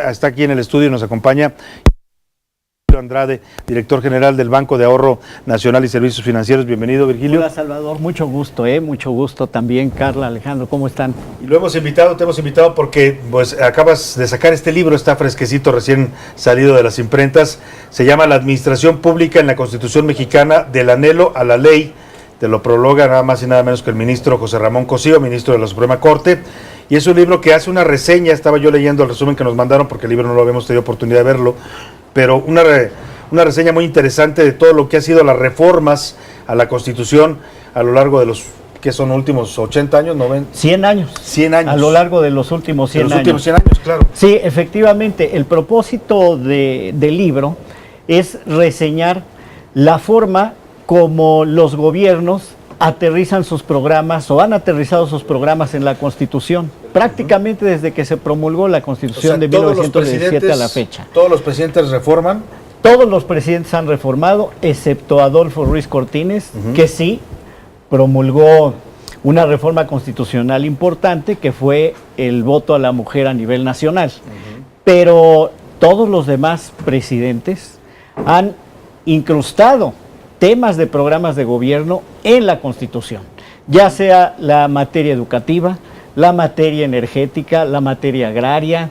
Está aquí en el estudio y nos acompaña Virgilio Andrade, director general del Banco de Ahorro Nacional y Servicios Financieros. Bienvenido, Virgilio. Hola, Salvador, mucho gusto también, Carla, Alejandro, ¿cómo están? Y te hemos invitado porque pues acabas de sacar este libro, está fresquecito, recién salido de las imprentas. Se llama La Administración Pública en la Constitución Mexicana, del anhelo a la ley. Te lo prologa nada más y nada menos que el ministro José Ramón Cosío, ministro de la Suprema Corte. Y es un libro que hace una reseña, estaba yo leyendo el resumen que nos mandaron porque el libro no lo habíamos tenido oportunidad de verlo, pero una reseña muy interesante de todo lo que ha sido las reformas a la Constitución a lo largo de los, ¿qué son últimos 80 años? 90? 100 años. 100 años. A lo largo de los últimos 100 años. Los últimos 100 años, claro. Sí, efectivamente, el propósito del libro es reseñar la forma como los gobiernos aterrizan sus programas o han aterrizado sus programas en la Constitución, prácticamente desde que se promulgó la Constitución de 1917 a la fecha. ¿Todos los presidentes reforman? Todos los presidentes han reformado, excepto Adolfo Ruiz Cortines, que sí promulgó una reforma constitucional importante, que fue el voto a la mujer a nivel nacional. Pero todos los demás presidentes han incrustado temas de programas de gobierno en la Constitución, ya sea la materia educativa, la materia energética, la materia agraria,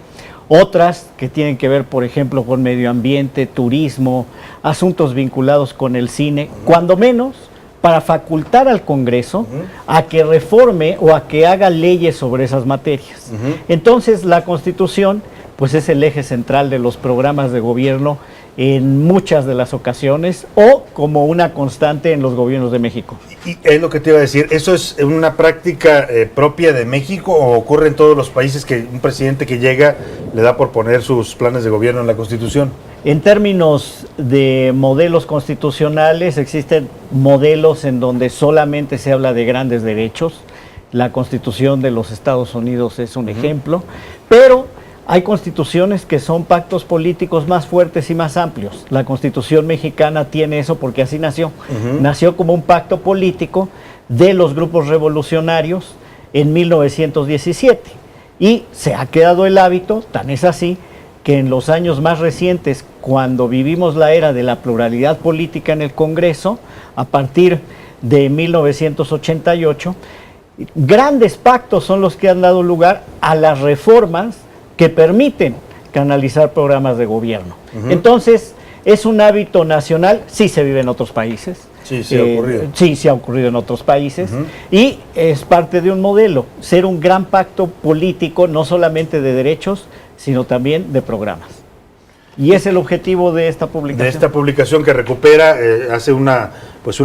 otras que tienen que ver, por ejemplo, con medio ambiente, turismo, asuntos vinculados con el cine, cuando menos para facultar al Congreso a que reforme o a que haga leyes sobre esas materias. Entonces, la Constitución pues es el eje central de los programas de gobierno en muchas de las ocasiones o como una constante en los gobiernos de México. Y es lo que te iba a decir, ¿eso es una práctica propia de México o ocurre en todos los países que un presidente que llega le da por poner sus planes de gobierno en la Constitución? En términos de modelos constitucionales, existen modelos en donde solamente se habla de grandes derechos. La Constitución de los Estados Unidos es un ejemplo, pero hay constituciones que son pactos políticos más fuertes y más amplios. La Constitución mexicana tiene eso porque así nació. Nació como un pacto político de los grupos revolucionarios en 1917. Y se ha quedado el hábito, tan es así, que en los años más recientes, cuando vivimos la era de la pluralidad política en el Congreso, a partir de 1988, grandes pactos son los que han dado lugar a las reformas que permiten canalizar programas de gobierno. Entonces, es un hábito nacional, sí se vive en otros países. Sí, sí ha ocurrido. Sí, sí ha ocurrido en otros países. Y es parte de un modelo, ser un gran pacto político, no solamente de derechos, sino también de programas. Y es el objetivo de esta publicación. De esta publicación que recupera, hace una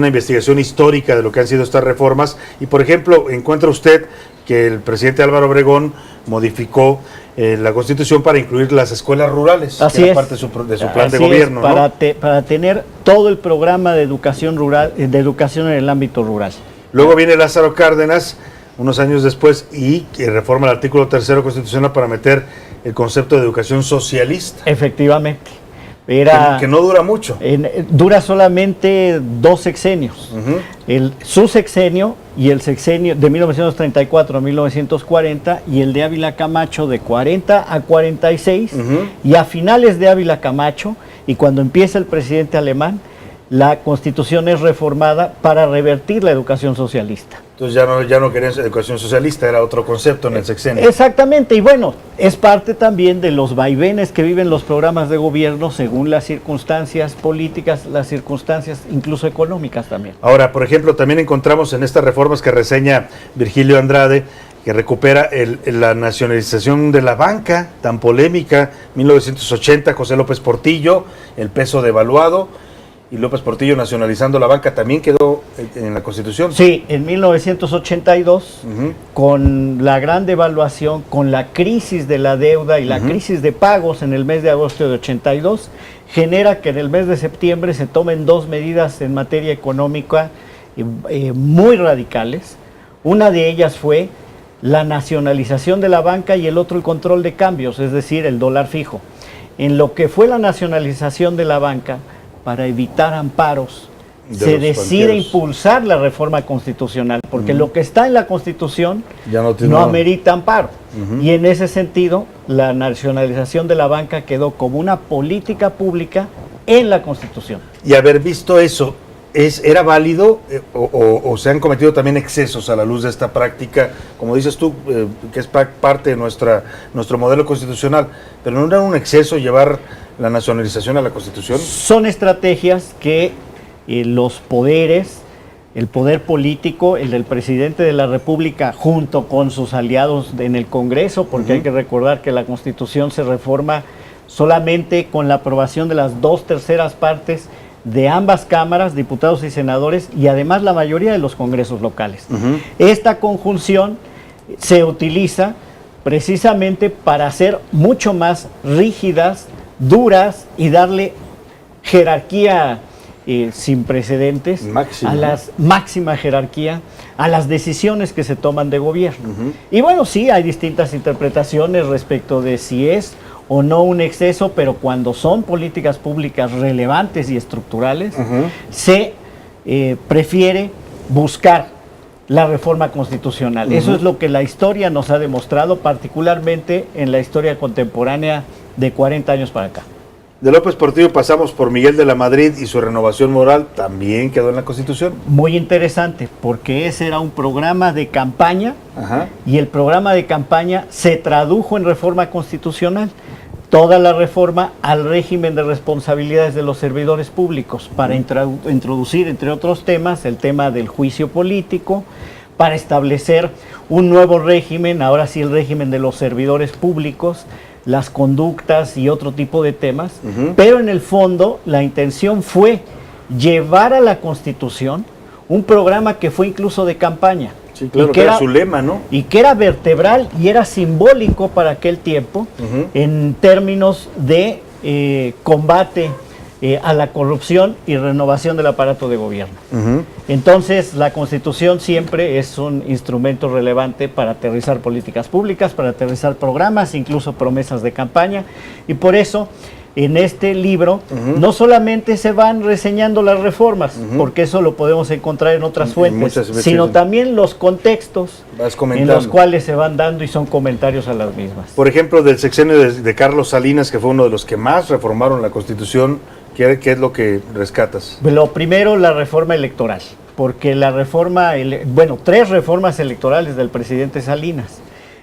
investigación histórica de lo que han sido estas reformas. Y, por ejemplo, encuentra usted que el presidente Álvaro Obregón modificó la Constitución para incluir las escuelas rurales. Así que era es. parte de su plan de gobierno, para, ¿no? Para tener todo el programa de educación rural, de educación en el ámbito rural. Luego viene Lázaro Cárdenas, unos años después, y que reforma el artículo 3º constitucional para meter el concepto de educación socialista. Efectivamente. Que no dura mucho. Dura solamente 2 sexenios. Su sexenio y el sexenio de 1934 a 1940 y el de Ávila Camacho de 40 a 46 y a finales de Ávila Camacho y cuando empieza el presidente alemán, la Constitución es reformada para revertir la educación socialista. Entonces ya no querían educación socialista, era otro concepto en el sexenio. Exactamente, y bueno, es parte también de los vaivenes que viven los programas de gobierno según las circunstancias políticas, las circunstancias incluso económicas también. Ahora, por ejemplo, también encontramos en estas reformas que reseña Virgilio Andrade, que recupera la nacionalización de la banca, tan polémica, 1980, José López Portillo, el peso devaluado, y López Portillo nacionalizando la banca, ¿también quedó en la Constitución? Sí, en 1982, con la gran devaluación, con la crisis de la deuda y la crisis de pagos en el mes de agosto de 82, genera que en el mes de septiembre se tomen 2 medidas en materia económica muy radicales. Una de ellas fue la nacionalización de la banca y el otro el control de cambios, es decir, el dólar fijo. En lo que fue la nacionalización de la banca, para evitar amparos, se decide impulsar la reforma constitucional, porque lo que está en la Constitución no amerita amparo. Y en ese sentido, la nacionalización de la banca quedó como una política pública en la Constitución. Y haber visto eso, ¿era válido o se han cometido también excesos a la luz de esta práctica, como dices tú, que es parte de nuestro modelo constitucional? ¿Pero no era un exceso llevar la nacionalización a la Constitución? Son estrategias que los poderes, el poder político, el del presidente de la República, junto con sus aliados en el Congreso, porque hay que recordar que la Constitución se reforma solamente con la aprobación de las 2/3 partes de ambas cámaras, diputados y senadores, y además la mayoría de los congresos locales. Esta conjunción se utiliza precisamente para hacer mucho más rígidas, duras y darle jerarquía sin precedentes, máxima jerarquía a las decisiones que se toman de gobierno. Y bueno, sí, hay distintas interpretaciones respecto de si es o no un exceso, pero cuando son políticas públicas relevantes y estructurales, se prefiere buscar la reforma constitucional. Eso es lo que la historia nos ha demostrado, particularmente en la historia contemporánea de 40 años para acá. De López Portillo pasamos por Miguel de la Madrid y su renovación moral también quedó en la Constitución. Muy interesante, porque ese era un programa de campaña y el programa de campaña se tradujo en reforma constitucional. Toda la reforma al régimen de responsabilidades de los servidores públicos para introducir, entre otros temas, el tema del juicio político, para establecer un nuevo régimen, ahora sí el régimen de los servidores públicos, las conductas y otro tipo de temas, pero en el fondo la intención fue llevar a la Constitución un programa que fue incluso de campaña. Sí, claro, que era su lema, ¿no? Y que era vertebral y era simbólico para aquel tiempo en términos de combate a la corrupción y renovación del aparato de gobierno. Entonces, la Constitución siempre es un instrumento relevante para aterrizar políticas públicas, para aterrizar programas, incluso promesas de campaña, y por eso en este libro no solamente se van reseñando las reformas, porque eso lo podemos encontrar en otras fuentes, sino también los contextos en los cuales se van dando y son comentarios a las mismas. Por ejemplo, del sexenio de Carlos Salinas, que fue uno de los que más reformaron la Constitución, ¿qué es lo que rescatas? Lo primero, la reforma electoral, porque la reforma, tres reformas electorales del presidente Salinas.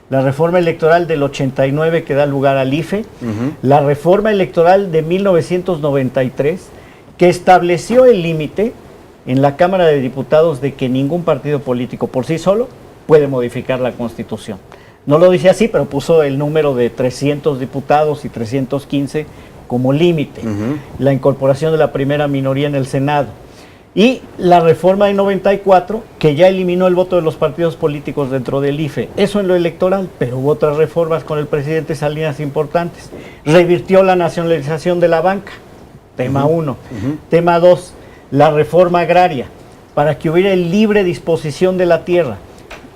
La reforma electoral del 89 que da lugar al IFE, la reforma electoral de 1993 que estableció el límite en la Cámara de Diputados de que ningún partido político por sí solo puede modificar la Constitución. No lo dice así, pero puso el número de 300 diputados y 315 como límite. La incorporación de la primera minoría en el Senado. Y la reforma de 94, que ya eliminó el voto de los partidos políticos dentro del IFE. Eso en lo electoral, pero hubo otras reformas con el presidente Salinas importantes. Revirtió la nacionalización de la banca, tema 1. Tema 2, la reforma agraria, para que hubiera libre disposición de la tierra.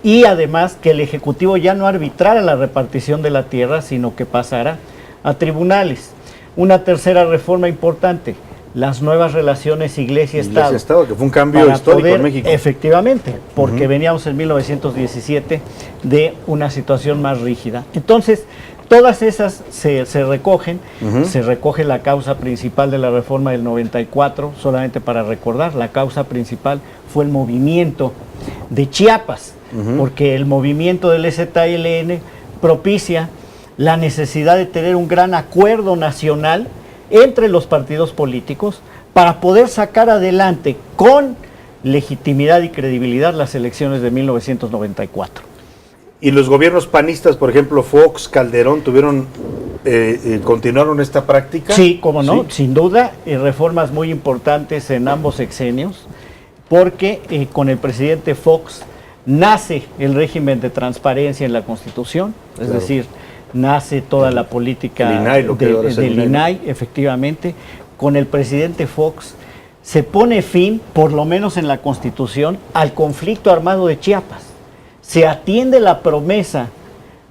Y además que el Ejecutivo ya no arbitrara la repartición de la tierra, sino que pasara a tribunales. Una tercera reforma importante, las nuevas relaciones Iglesia-Estado. Iglesia-Estado, que fue un cambio histórico en México. Efectivamente, porque veníamos en 1917 de una situación más rígida. Entonces, todas esas se recogen, se recoge la causa principal de la reforma del 94, solamente para recordar, la causa principal fue el movimiento de Chiapas, porque el movimiento del EZLN propicia la necesidad de tener un gran acuerdo nacional entre los partidos políticos para poder sacar adelante con legitimidad y credibilidad las elecciones de 1994. ¿Y los gobiernos panistas, por ejemplo, Fox, Calderón, continuaron esta práctica? Sí, cómo no, sin duda, reformas muy importantes en ambos sexenios, porque con el presidente Fox nace el régimen de transparencia en la Constitución, es decir, nace toda la política del INAI, efectivamente. Con el presidente Fox se pone fin, por lo menos en la Constitución, al conflicto armado de Chiapas. Se atiende la promesa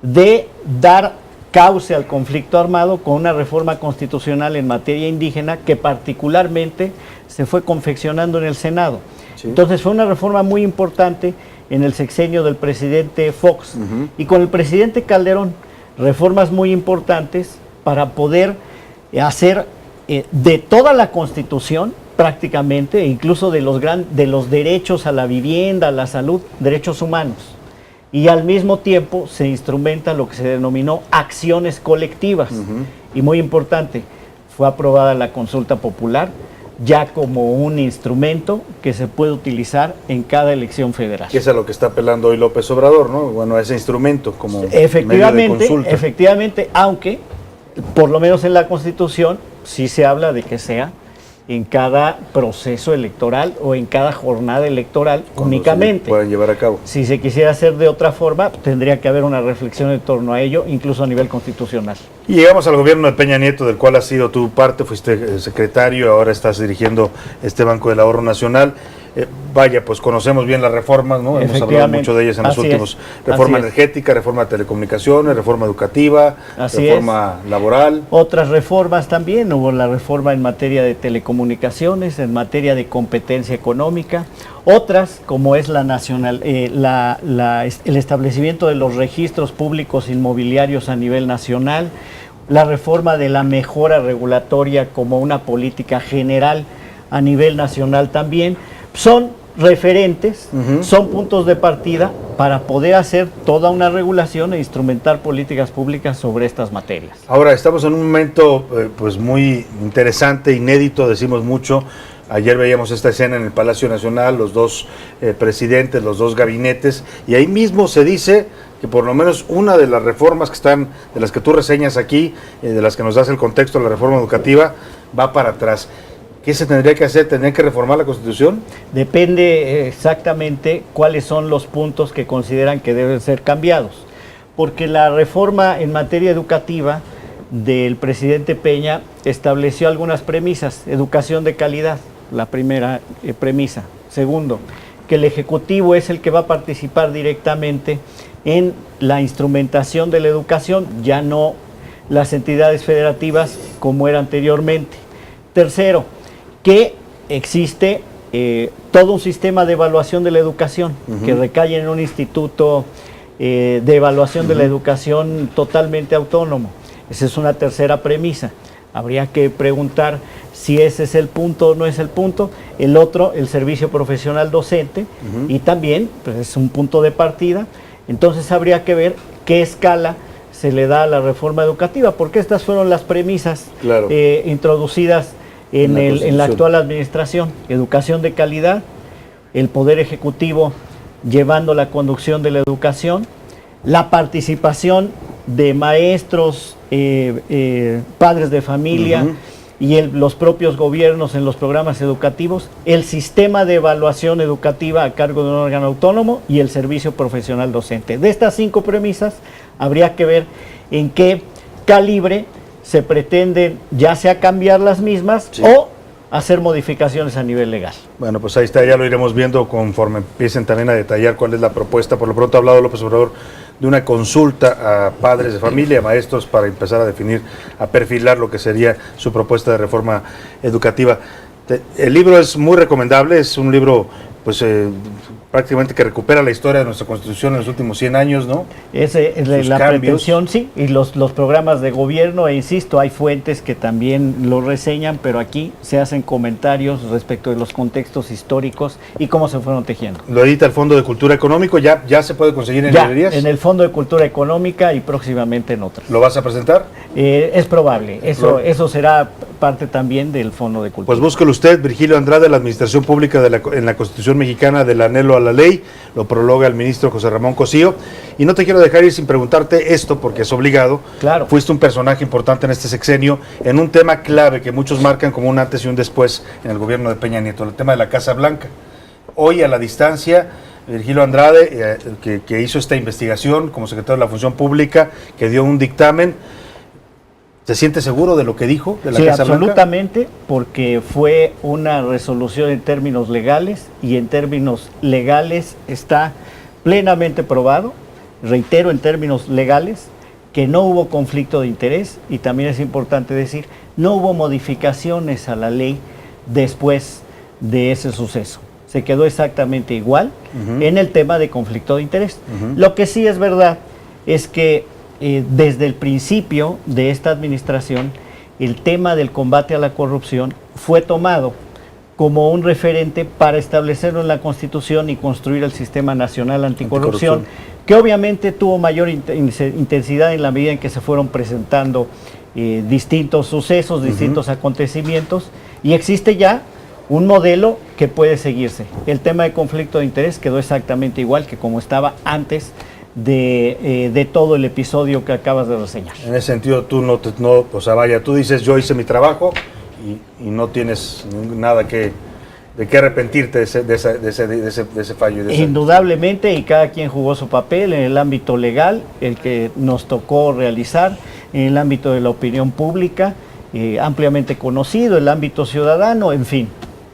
de dar cauce al conflicto armado con una reforma constitucional en materia indígena que particularmente se fue confeccionando en el Senado. Entonces fue una reforma muy importante en el sexenio del presidente Fox. Y con el presidente Calderón reformas muy importantes para poder hacer de toda la Constitución prácticamente, incluso de los derechos a la vivienda, a la salud, derechos humanos. Y al mismo tiempo se instrumenta lo que se denominó acciones colectivas. Y muy importante, fue aprobada la consulta popular ya como un instrumento que se puede utilizar en cada elección federal. Que es a lo que está apelando hoy López Obrador, ¿no? Bueno, a ese instrumento como efectivamente, medio de consulta. Efectivamente, aunque por lo menos en la Constitución sí se habla de que sea en cada proceso electoral o en cada jornada electoral únicamente. Pueden llevar a cabo. Si se quisiera hacer de otra forma, tendría que haber una reflexión en torno a ello, incluso a nivel constitucional. Y llegamos al gobierno de Peña Nieto, del cual has sido tu parte, fuiste secretario, ahora estás dirigiendo este Banco del Ahorro Nacional. Vaya, pues conocemos bien las reformas, ¿no? Hemos hablado mucho de ellas en los últimos. Reforma energética, reforma de telecomunicaciones, reforma educativa, reforma laboral. Otras reformas también, hubo la reforma en materia de telecomunicaciones, en materia de competencia económica. Otras, como es el establecimiento de los registros públicos inmobiliarios a nivel nacional, la reforma de la mejora regulatoria como una política general a nivel nacional también, son referentes, son puntos de partida para poder hacer toda una regulación e instrumentar políticas públicas sobre estas materias. Ahora, estamos en un momento pues muy interesante, inédito, decimos mucho. Ayer veíamos esta escena en el Palacio Nacional, los dos presidentes, los dos gabinetes, y ahí mismo se dice que por lo menos una de las reformas que están, de las que tú reseñas aquí, de las que nos das el contexto de la reforma educativa, va para atrás. ¿Qué se tendría que hacer? ¿Tendría que reformar la Constitución? Depende exactamente cuáles son los puntos que consideran que deben ser cambiados. Porque la reforma en materia educativa del presidente Peña estableció algunas premisas. Educación de calidad, la primera premisa. Segundo, que el Ejecutivo es el que va a participar directamente en la instrumentación de la educación, ya no las entidades federativas como era anteriormente. Tercero, que existe todo un sistema de evaluación de la educación que recae en un instituto de evaluación de la educación totalmente autónomo. Esa es una tercera premisa. Habría que preguntar si ese es el punto o no es el punto. El otro, el servicio profesional docente, y también pues, es un punto de partida. Entonces habría que ver qué escala se le da a la reforma educativa, porque estas fueron las premisas introducidas en la actual administración. Educación de calidad, el Poder Ejecutivo llevando la conducción de la educación, la participación de maestros, padres de familia y los propios gobiernos en los programas educativos, el sistema de evaluación educativa a cargo de un órgano autónomo y el servicio profesional docente. De estas 5 premisas habría que ver en qué calibre se pretenden ya sea cambiar las mismas o hacer modificaciones a nivel legal. Bueno, pues ahí está, ya lo iremos viendo conforme empiecen también a detallar cuál es la propuesta. Por lo pronto ha hablado López Obrador de una consulta a padres de familia, a maestros, para empezar a definir, a perfilar lo que sería su propuesta de reforma educativa. El libro es muy recomendable, es un libro pues prácticamente que recupera la historia de nuestra Constitución en los últimos 100 años, ¿no? La pretensión, sí, y los programas de gobierno, e insisto, hay fuentes que también lo reseñan, pero aquí se hacen comentarios respecto de los contextos históricos y cómo se fueron tejiendo. Lo edita el Fondo de Cultura Económico, ¿ya se puede conseguir en librerías? En el Fondo de Cultura Económica y próximamente en otras. ¿Lo vas a presentar? Es probable, eso será parte también del Fondo de Cultura. Pues búsquelo usted, Virgilio Andrade, la Administración Pública en la Constitución Mexicana, del anhelo a la ley, lo prologa el ministro José Ramón Cosío. Y no te quiero dejar ir sin preguntarte esto, porque es obligado. Claro. Fuiste un personaje importante en este sexenio, en un tema clave que muchos marcan como un antes y un después en el gobierno de Peña Nieto, el tema de la Casa Blanca. Hoy, a la distancia, Virgilio Andrade, que hizo esta investigación como secretario de la Función Pública, que dio un dictamen, ¿se siente seguro de lo que dijo de la Casa Blanca? Sí, absolutamente, porque fue una resolución en términos legales, y en términos legales está plenamente probado, reitero, en términos legales, que no hubo conflicto de interés, y también es importante decir, no hubo modificaciones a la ley después de ese suceso. Se quedó exactamente igual en el tema de conflicto de interés. Lo que sí es verdad es que desde el principio de esta administración, el tema del combate a la corrupción fue tomado como un referente para establecerlo en la Constitución y construir el Sistema Nacional Anticorrupción, que obviamente tuvo mayor intensidad en la medida en que se fueron presentando distintos sucesos, distintos acontecimientos, y existe ya un modelo que puede seguirse. El tema de conflicto de interés quedó exactamente igual que como estaba antes de todo el episodio que acabas de reseñar. En ese sentido, tú o sea, vaya, tú dices, yo hice mi trabajo y no tienes nada de qué arrepentirte de ese fallo. Indudablemente, y cada quien jugó su papel en el ámbito legal, el que nos tocó realizar, en el ámbito de la opinión pública, ampliamente conocido, el ámbito ciudadano, en fin.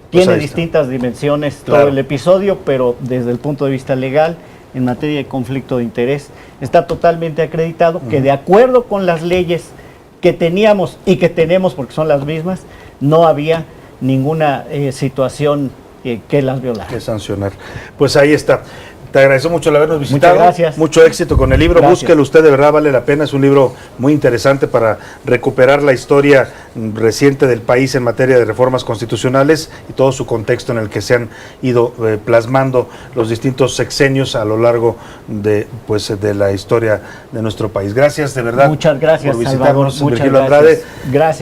Tiene distintas dimensiones todo el episodio, pero desde el punto de vista legal, en materia de conflicto de interés, está totalmente acreditado que de acuerdo con las leyes que teníamos y que tenemos, porque son las mismas, no había ninguna situación que las violara. Que sancionar. Pues ahí está. Te agradezco mucho el habernos visitado. Muchas gracias. Mucho éxito con el libro. Gracias. Búsquelo usted, de verdad vale la pena. Es un libro muy interesante para recuperar la historia reciente del país en materia de reformas constitucionales y todo su contexto en el que se han ido plasmando los distintos sexenios a lo largo de la historia de nuestro país. Gracias, de verdad. Muchas gracias, por visitarnos, Salvador. Muchas Virgilio gracias. Andrade. Gracias.